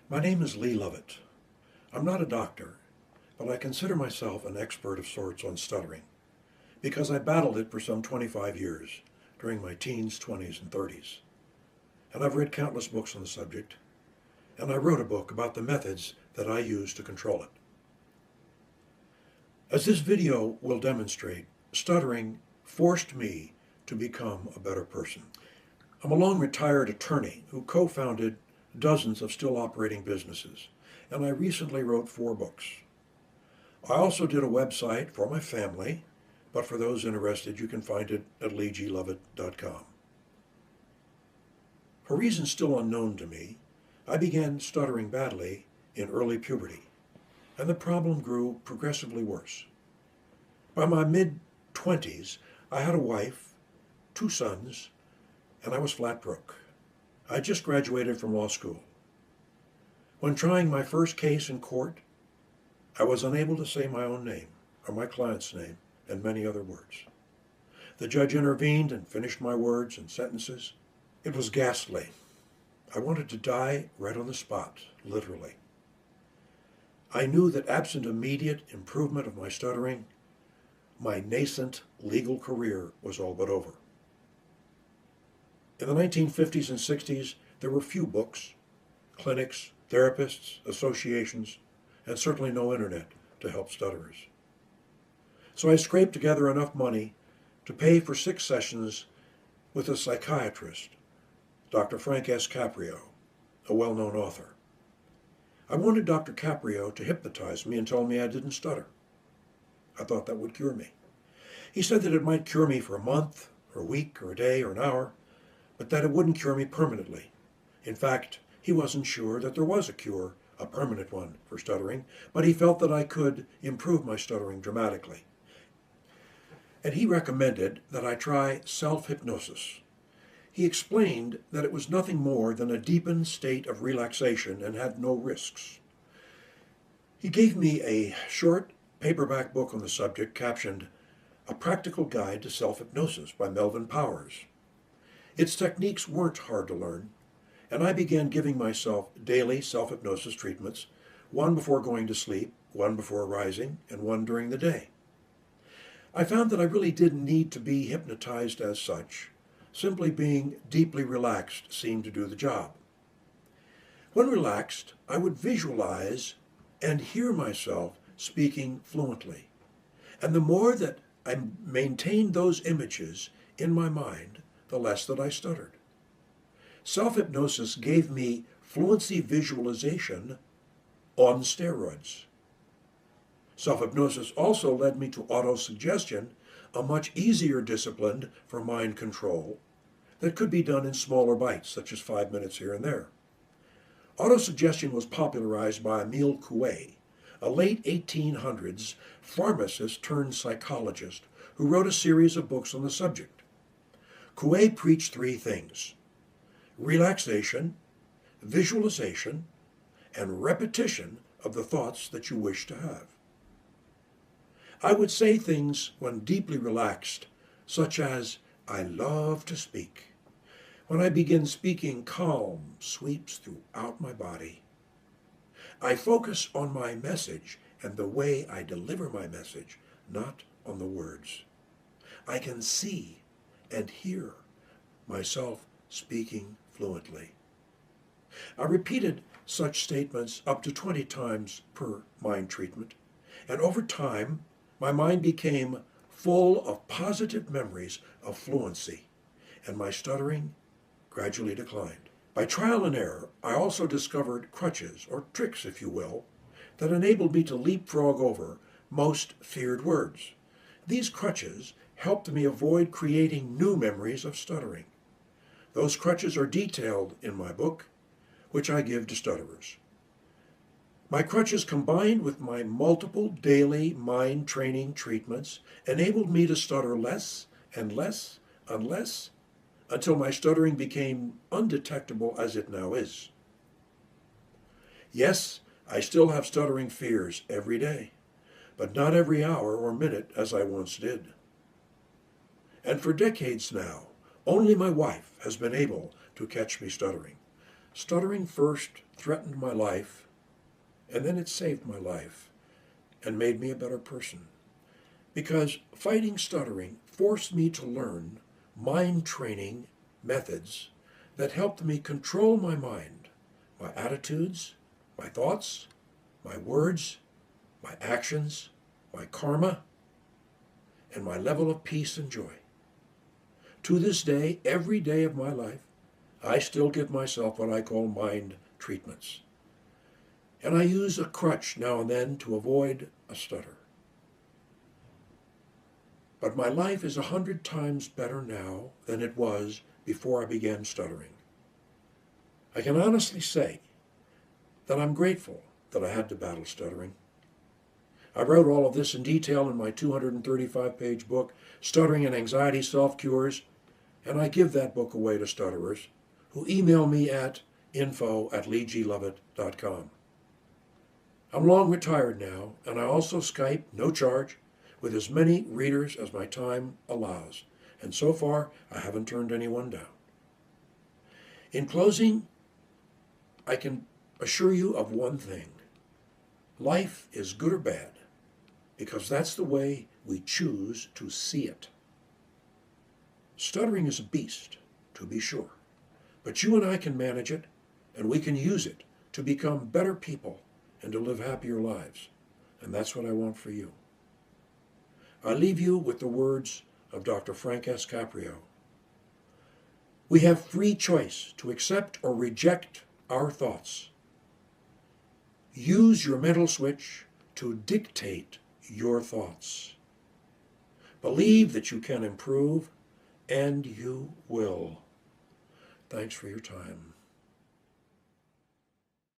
My name is Lee Lovett. I'm not a doctor, but I consider myself an expert of sorts on stuttering because I battled it for some 25 years during my teens, 20s, and 30s. And I've read countless books on the subject, and I wrote a book about the methods that I use to control it. As this video will demonstrate, stuttering forced me to become a better person. I'm a long-retired attorney who co-founded dozens of still operating businesses, and I recently wrote 4 books. I also did a website for my family, but for those interested, you can find it at leeGlovett.com. For reasons still unknown to me, I began stuttering badly in early puberty, and the problem grew progressively worse. By my mid-20s, I had a wife, 2 sons, and I was flat broke. I just graduated from law school. When trying my first case in court, I was unable to say my own name or my client's name and many other words. The judge intervened and finished my words and sentences. It was ghastly. I wanted to die right on the spot, literally. I knew that absent immediate improvement of my stuttering, my nascent legal career was all but over. In the 1950s and 60s, there were few books, clinics, therapists, associations, and certainly no internet to help stutterers. So I scraped together enough money to pay for 6 sessions with a psychiatrist, Dr. Frank S. Caprio, a well-known author. I wanted Dr. Caprio to hypnotize me and tell me I didn't stutter. I thought that would cure me. He said that it might cure me for a month, or a week, or a day, or an hour, but that it wouldn't cure me permanently. In fact, he wasn't sure that there was a cure, a permanent one, for stuttering, but he felt that I could improve my stuttering dramatically. And he recommended that I try self-hypnosis. He explained that it was nothing more than a deepened state of relaxation and had no risks. He gave me a short paperback book on the subject captioned A Practical Guide to Self-Hypnosis by Melvin Powers. Its techniques weren't hard to learn, and I began giving myself daily self-hypnosis treatments, one before going to sleep, one before rising, and one during the day. I found that I really didn't need to be hypnotized as such. Simply being deeply relaxed seemed to do the job. When relaxed, I would visualize and hear myself speaking fluently. And the more that I maintained those images in my mind, the less that I stuttered. Self-hypnosis gave me fluency visualization on steroids. Self-hypnosis also led me to autosuggestion, a much easier discipline for mind control that could be done in smaller bites, such as 5 minutes here and there. Autosuggestion was popularized by Emile Coué, a late 1800s pharmacist turned psychologist who wrote a series of books on the subject. Coué preached 3 things: relaxation, visualization, and repetition of the thoughts that you wish to have. I would say things when deeply relaxed, such as, I love to speak. When I begin speaking, calm sweeps throughout my body. I focus on my message and the way I deliver my message, not on the words. I can see and hear myself speaking fluently. I repeated such statements up to 20 times per mind treatment, and over time, my mind became full of positive memories of fluency, and my stuttering gradually declined. By trial and error, I also discovered crutches, or tricks if you will, that enabled me to leapfrog over most feared words. These crutches helped me avoid creating new memories of stuttering. Those crutches are detailed in my book, which I give to stutterers. My crutches, combined with my multiple daily mind training treatments, enabled me to stutter less and less and less until my stuttering became undetectable as it now is. Yes, I still have stuttering fears every day, but not every hour or minute as I once did. And for decades now, only my wife has been able to catch me stuttering. Stuttering first threatened my life, and then it saved my life and made me a better person. Because fighting stuttering forced me to learn mind training methods that helped me control my mind, my attitudes, my thoughts, my words, my actions, my karma, and my level of peace and joy. To this day, every day of my life, I still give myself what I call mind treatments. And I use a crutch now and then to avoid a stutter. But my life is 100 times better now than it was before I began stuttering. I can honestly say that I'm grateful that I had to battle stuttering. I wrote all of this in detail in my 235-page book, Stuttering and Anxiety Self-Cures, and I give that book away to stutterers who email me at info@leeglovett.com. I'm long retired now, and I also Skype, no charge, with as many readers as my time allows, and so far I haven't turned anyone down. In closing, I can assure you of one thing. Life is good or bad, because that's the way we choose to see it. Stuttering is a beast, to be sure, but you and I can manage it, and we can use it to become better people and to live happier lives, and that's what I want for you. I leave you with the words of Dr. Frank S. Caprio. We have free choice to accept or reject our thoughts. Use your mental switch to dictate your thoughts. Believe that you can improve, and you will. Thanks for your time.